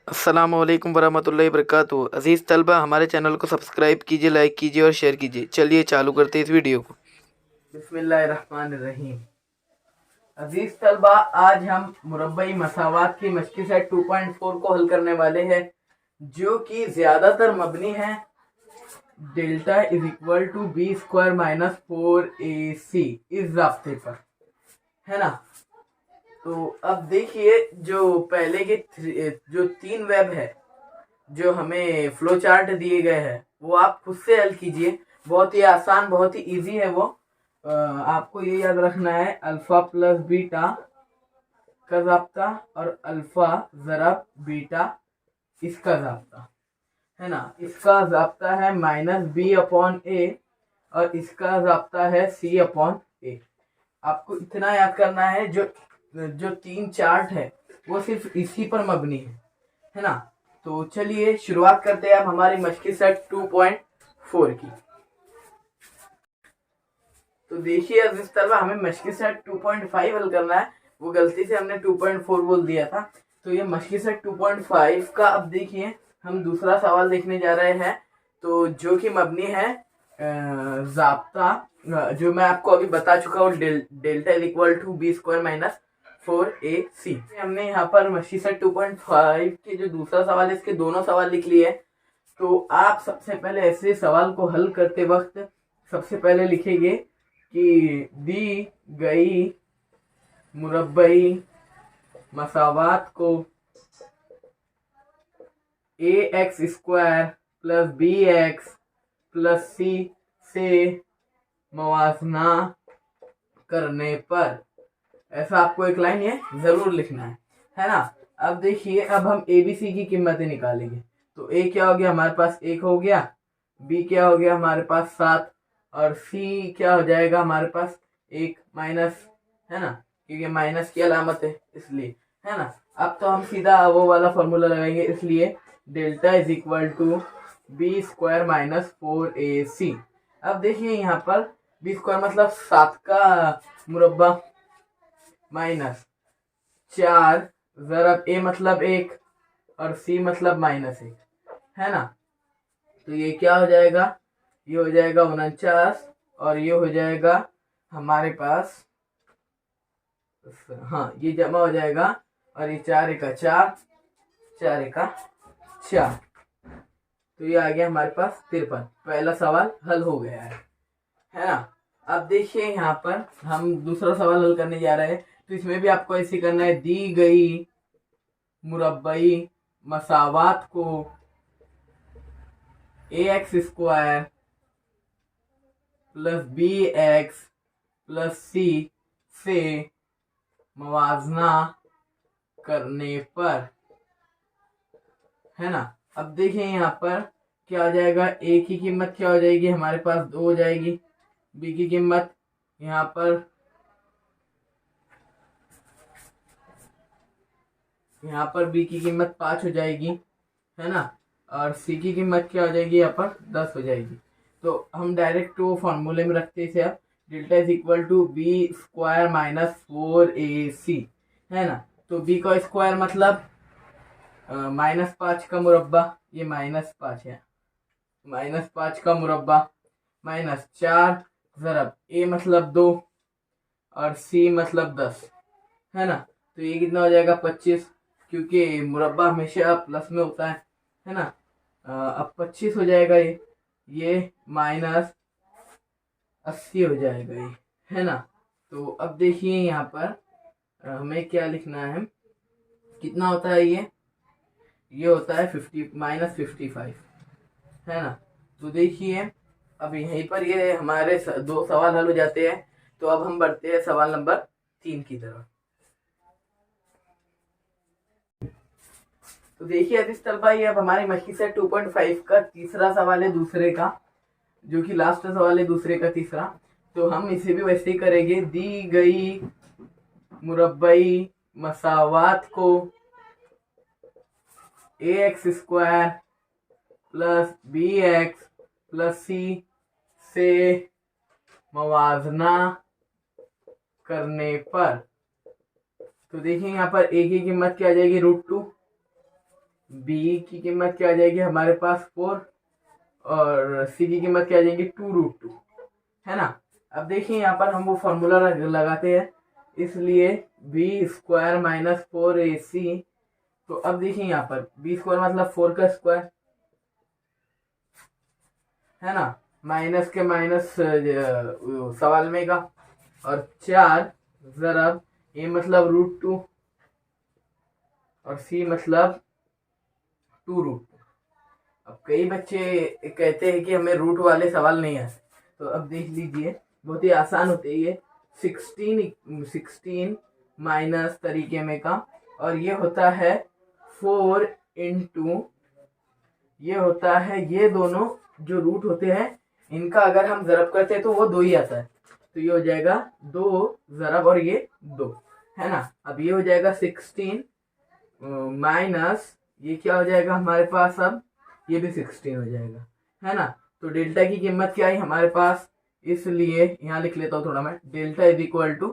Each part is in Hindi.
अस्सलामुअलैकुम वरहमतुल्लाहि वबरकातुहू। अज़ीज़ तलबा, हमारे चैनल को सब्सक्राइब कीजिए, लाइक कीजिए और शेयर कीजिए। चलिए चालू करते हैं इस वीडियो को। बिस्मिल्लाहिर्रहमानिर्रहीम। अज़ीज़ तलबा, आज हम मुरब्बई मसावात की मश्की सेट 2.4 को हल करने वाले हैं, जो कि ज़्यादातर मबनी है delta is equal to B square minus 4ac इस ज़ाब्ते पर, है ना। तो अब देखिए, जो पहले के जो 3 वेब है जो हमें फ्लो चार्ट दिए गए हैं वो आप खुद से हल कीजिए। बहुत ही आसान, बहुत ही इजी है वो। आपको ये याद रखना है, अल्फा प्लस बीटा का ज़ाब्ता और अल्फा ज़रब बीटा इसका ज़ाब्ता, है ना। इसका ज़ाब्ता है -b/a और इसका ज़ाब्ता है c/a। आपको इतना याद करना है, जो जो 3 चार्ट है वो सिर्फ इसी पर मबनी है ना। तो चलिए शुरुआत करते हैं अब हमारी मश्की सेट 2.4 की। तो देखिए अज़ीज़ तलबा, हमें मश्की सेट 2.5 हल करना है। वो गलती से हमने 2.4 बोल दिया था। तो ये मश्की सेट 2.5 का अब देखिए हम दूसरा सवाल देखने जा रहे हैं, तो जो कि मबनी है ज़ाब्ता, जो मैं आपको अभी बता चुका हूँ, delta is equal to B square minus 4ac। हमने यहाँ पर मश्की सेट 2.5 के जो दूसरा सवाल है, इसके दोनों सवाल लिख लिए। तो आप सबसे पहले ऐसे सवाल को हल करते वक्त सबसे पहले लिखेंगे कि दी गई मुरब्बई मसावात को ax square plus bx plus c से मवाजना करने पर, ऐसा आपको एक लाइन ये जरूर लिखना है ना। अब देखिए, अब हम ABC की कीमतें निकालेंगे। तो a क्या हो गया हमारे पास, 1 हो गया। b क्या हो गया हमारे पास 7 और c क्या हो जाएगा हमारे पास 1 माइनस, है ना, क्योंकि माइनस की अलामत है इसलिए, है ना। अब तो हम सीधा वो वाला फॉर्मूला लगाएंगे, इसलिए delta is equal to B square minus 4ac। अब देखिए यहाँ पर बी स्क्वायर मतलब 7 का मुरब्बा माइनस 4 ज़रब a मतलब 1 और c मतलब -1, है ना। तो ये क्या हो जाएगा, ये हो जाएगा 49 और ये हो जाएगा हमारे पास, हाँ, ये जमा हो जाएगा और ये 4 एका 4, 4 एका 4, तो ये आ गया हमारे पास 53। पहला सवाल हल हो गया है ना। अब देखिए यहाँ पर हम दूसरा सवाल हल करने जा रहे हैं। तो इसमें भी आपको ऐसे करना है, दी गई मुरब्बई मसावात को ax square plus bx plus c से मवाजना करने पर, है ना। अब देखिए यहाँ पर क्या हो जाएगा, a की कीमत क्या हो जाएगी हमारे पास 2 हो जाएगी, b की कीमत यहाँ पर b की कीमत 5 हो जाएगी, है ना, और c की कीमत क्या हो जाएगी यहाँ पर 10 हो जाएगी। तो हम डायरेक्ट वो फॉर्मूले में रखते हैं इसे। अब delta is equal to B square minus 4ac, है ना। तो b का स्क्वायर मतलब -5 का मुरब्बा, ये -5 है, -5 का मुरब्बा माइनस 4 ज़रब a मतलब 2 और c मतलब 10, है ना। तो ये कितना हो जाएगा 25, क्योंकि मुरब्बा हमेशा प्लस में होता है ना। अब 25 हो जाएगा ये -80 हो जाएगा ये, है ना। तो अब देखिए यहाँ पर हमें क्या लिखना है, कितना होता है ये होता है 55, है ना। तो देखिए अब यहीं पर ये हमारे 2 सवाल हल हो जाते हैं। तो अब हम बढ़ते हैं सवाल नंबर 3 की तरफ। तो देखिए अजीज तलबा, ये अब हमारी मश्की सेट 2.5 का तीसरा सवाल है, दूसरे का, जो कि लास्ट सवाल है दूसरे का तीसरा। तो हम इसे भी वैसे ही करेंगे। दी गई मुरब्बई मसावात को ax square plus bx plus c से मवाजना करने पर, तो देखिए यहाँ पर a की कीमत क्या आ जाएगी √2, बी की कीमत क्या आ जाएगी हमारे पास 4 और सी की कीमत क्या आ जाएगी 2√2, है ना। अब देखिए यहाँ पर हम वो फॉर्मूला लगाते हैं, इसलिए b² माइनस 4ac। तो अब देखिए यहाँ पर b² मतलब 4 का स्क्वायर, है ना, माइनस के माइनस सवाल में का, और 4 ज़रब a मतलब √2 और c मतलब 2√2। अब कई बच्चे कहते हैं कि हमें रूट वाले सवाल नहीं आते, तो अब देख लीजिए बहुत ही आसान होते हैं ये। 16 माइनस तरीके में का, और ये होता है 4 इंटू, ये होता है, ये दोनों जो रूट होते हैं इनका अगर हम ज़रब करते हैं तो वो 2 ही आता है, तो ये हो जाएगा 2 ज़रब और ये 2, है ना। अब ये हो जाएगा 16 माइनस ये क्या हो जाएगा हमारे पास, अब ये भी 16 हो जाएगा, है ना। तो डेल्टा की कीमत क्या है हमारे पास, इसलिए यहाँ लिख लेता हूँ थोड़ा मैं, डेल्टा इज इक्वल टू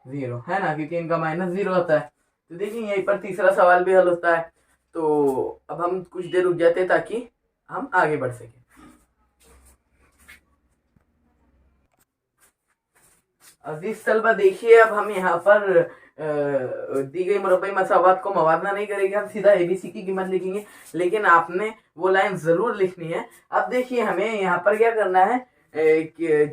0, है ना, क्योंकि इनका माइनस 0 होता है। तो देखिए यहीं पर तीसरा सवाल भी हल होता है। तो अब हम कुछ देर रुक जाते हैं ताकि हम आगे बढ़ सकें। अजीज तलबा देखिए, अब हम यहाँ पर दी गई मुरब्बई मसावात को मवादना नहीं करेंगे, हम सीधा एबीसी की कीमत लिखेंगे, लेकिन आपने वो लाइन जरूर लिखनी है। अब देखिए हमें यहाँ पर क्या करना है कि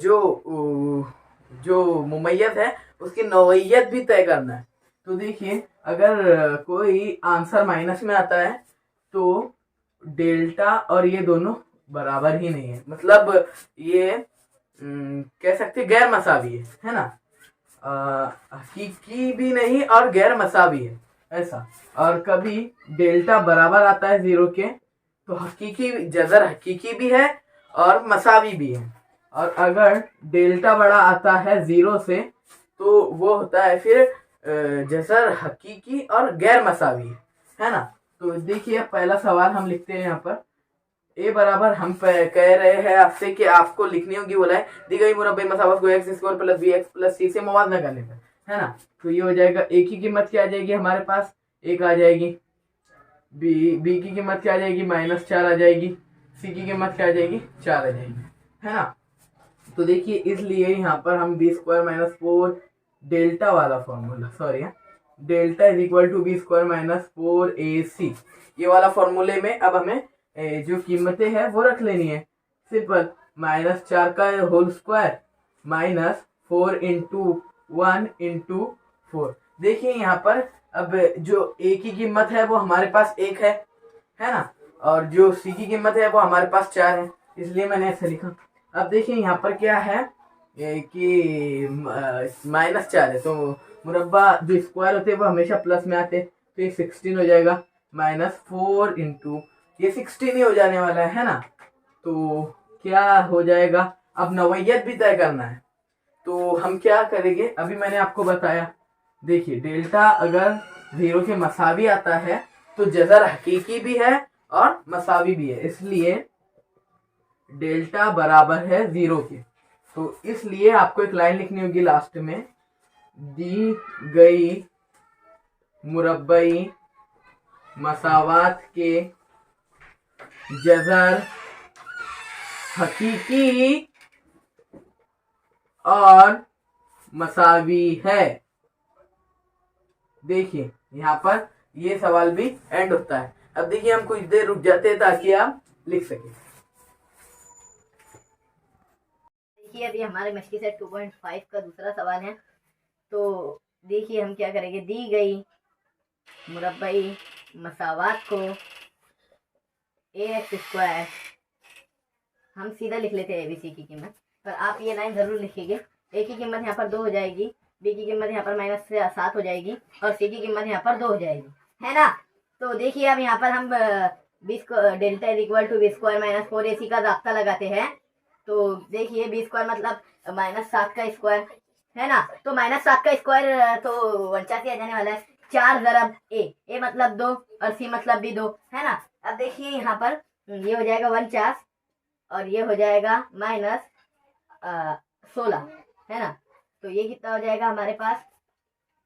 जो मुमय्यत है उसकी नौइयत भी तय करना है। तो देखिए अगर कोई आंसर माइनस में आता है तो डेल्टा और ये दोनों बराबर ही नहीं है, मतलब ये कह सकते गैर मसावी है ना, हकीकी भी नहीं और गैर मसावी है ऐसा। और कभी डेल्टा बराबर आता है 0 के तो हकीकी जजर हकीकी भी है और मसावी भी है, और अगर डेल्टा बड़ा आता है 0 से तो वो होता है फिर जजर हकीकी और गैर मसावी, है ना। तो देखिए पहला सवाल हम लिखते हैं यहाँ पर, ए बराबर हम कह रहे हैं आपसे कि आपको लिखनी होगी बोला है दी गई मुरब्बे मसावत को x² plus bx plus c से मुवाजना करने पर, है ना। तो ये हो जाएगा ए की कीमत क्या आ जाएगी हमारे पास, 1 आ जाएगी, बी की कीमत क्या आ जाएगी -4 आ जाएगी, सी की कीमत क्या आ जाएगी 4 आ जाएगी, है ना। तो देखिए इसलिए यहाँ पर हम b² माइनस 4 डेल्टा वाला formula, sorry delta is equal to b² minus 4ac, ये वाला फॉर्मूले में अब हमें जो कीमतें हैं वो रख लेनी है। सिंपल, -4 का whole square minus 4 into 1 into 4। देखिए यहाँ पर अब जो ए की कीमत है वो हमारे पास 1 है ना, और जो सी की कीमत है वो हमारे पास 4 है, इसलिए मैंने ऐसे लिखा। अब देखिए यहाँ पर क्या है कि -4 है, तो मुरब्बा जो स्क्वायर होते हैं वो हमेशा प्लस में आते हैं, तो ये 16 हो जाएगा, -4 इंटू ये 16 ही हो जाने वाला है ना। तो क्या हो जाएगा, अब नवैयत भी तय करना है, तो हम क्या करेंगे अभी मैंने आपको बताया। देखिए डेल्टा अगर 0 के मसावी आता है तो जजर हकीकी भी है और मसावी भी है, इसलिए डेल्टा बराबर है 0 के। तो इसलिए आपको एक लाइन लिखनी होगी लास्ट में, दी गई मुरब्बई मसावात के जजर हकीकी और मसावी है। देखिए यहाँ पर ये सवाल भी एंड होता है। अब देखिए हम कुछ देर रुक जाते हैं ताकि आप लिख सकें। देखिए अभी हमारे मश्की सेट 2.5 का दूसरा सवाल है। तो देखिए हम क्या करेंगे, दी गई मुरब्बई मसावात को ax², हम सीधा लिख लेते हैं एबीसी की कीमत, पर आप ये लाइन जरूर लिखिएगा। ए की कीमत यहाँ पर 2 हो जाएगी, बी की कीमत यहाँ पर -7 हो जाएगी और सी की कीमत यहाँ पर 2 हो जाएगी, है ना। तो देखिए अब यहाँ पर हम delta is equal to b² minus 4ac का रास्ता लगाते हैं। तो देखिए b² मतलब -7 का स्क्वायर, है ना। तो -7 का स्क्वायर तो 49 आ जाने वाला है। 4 ज़रब ए मतलब 2 और सी मतलब भी 2, है ना। अब देखिए यहाँ पर ये हो जाएगा 49 और ये हो जाएगा -16, है ना। तो ये कितना हो जाएगा हमारे पास,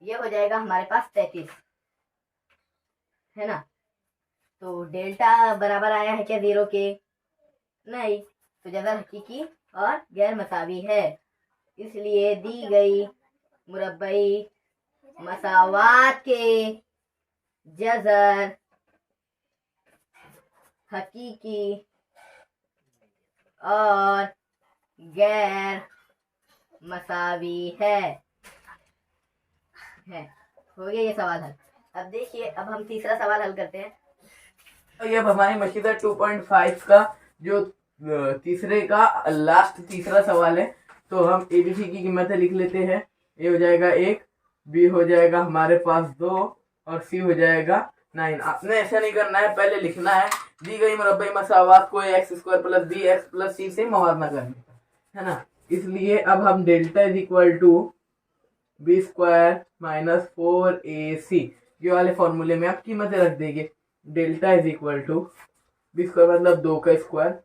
ये हो जाएगा हमारे पास 33, है ना। तो डेल्टा बराबर आया है क्या 0 के? नहीं, तो जज़र हकीकी और गैर मसावी है, इसलिए दी गई मुरब्बई मसावात के जज़र हकीकी और गैर मसावी है। हो गया ये सवाल हल। अब देखिए, अब हम तीसरा सवाल हल करते हैं। तो ये अब हमारी मशीदा 2.5 का जो तीसरे का लास्ट तीसरा सवाल है। तो हम एबीसी की कीमतें लिख लेते हैं। ए हो जाएगा 1, बी हो जाएगा हमारे पास 2 और सी हो जाएगा 9। आपने ऐसा नहीं करना है, पहले लिखना है दी गई मुरब्बई मसावात को X square plus B X plus C से मवाजना करना है ना। इसलिए अब हम delta is equal to B square minus 4ac ये वाले फॉर्मूले में आप कीमतें रख देंगे। Delta is equal to B square मतलब 2 का स्क्वायर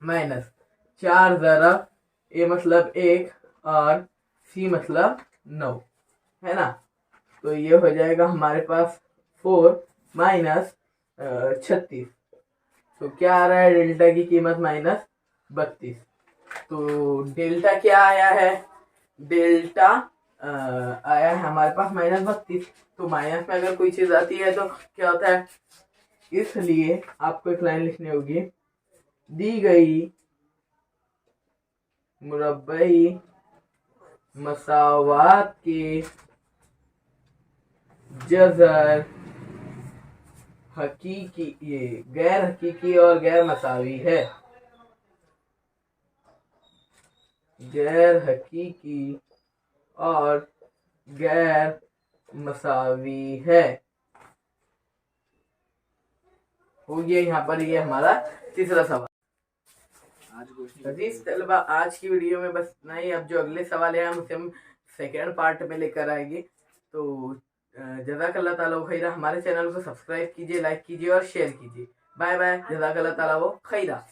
माइनस 4 ज़रब ए मतलब 1 और सी मतलब 9 है ना। तो ये हो जाएगा हमारे पास 4 माइनस 36। तो क्या आ रहा है डेल्टा की कीमत -32। तो डेल्टा क्या आया है? डेल्टा आया है हमारे पास -32। तो माइनस में अगर कोई चीज आती है तो क्या होता है, इसलिए आपको एक लाइन लिखनी होगी दी गई मुरब्बई मसावात के जज़र हकीकी ये गैर हकीकी और गैर मसावी है। गैर हकीकी और गैर मसावी है। हो गया यहाँ पर ये हमारा तीसरा सवाल। अजीज तलबा, आज की वीडियो में बस इतना ही। अब जो अगले सवाल है हम उसे हम सेकेंड पार्ट में लेकर आएंगे। तो जज़ाकल्लाह ताला व खैरा। हमारे चैनल को सब्सक्राइब कीजिए, लाइक कीजिए और शेयर कीजिए। Bye bye. जज़ाकल्लाह ताला व खैरा।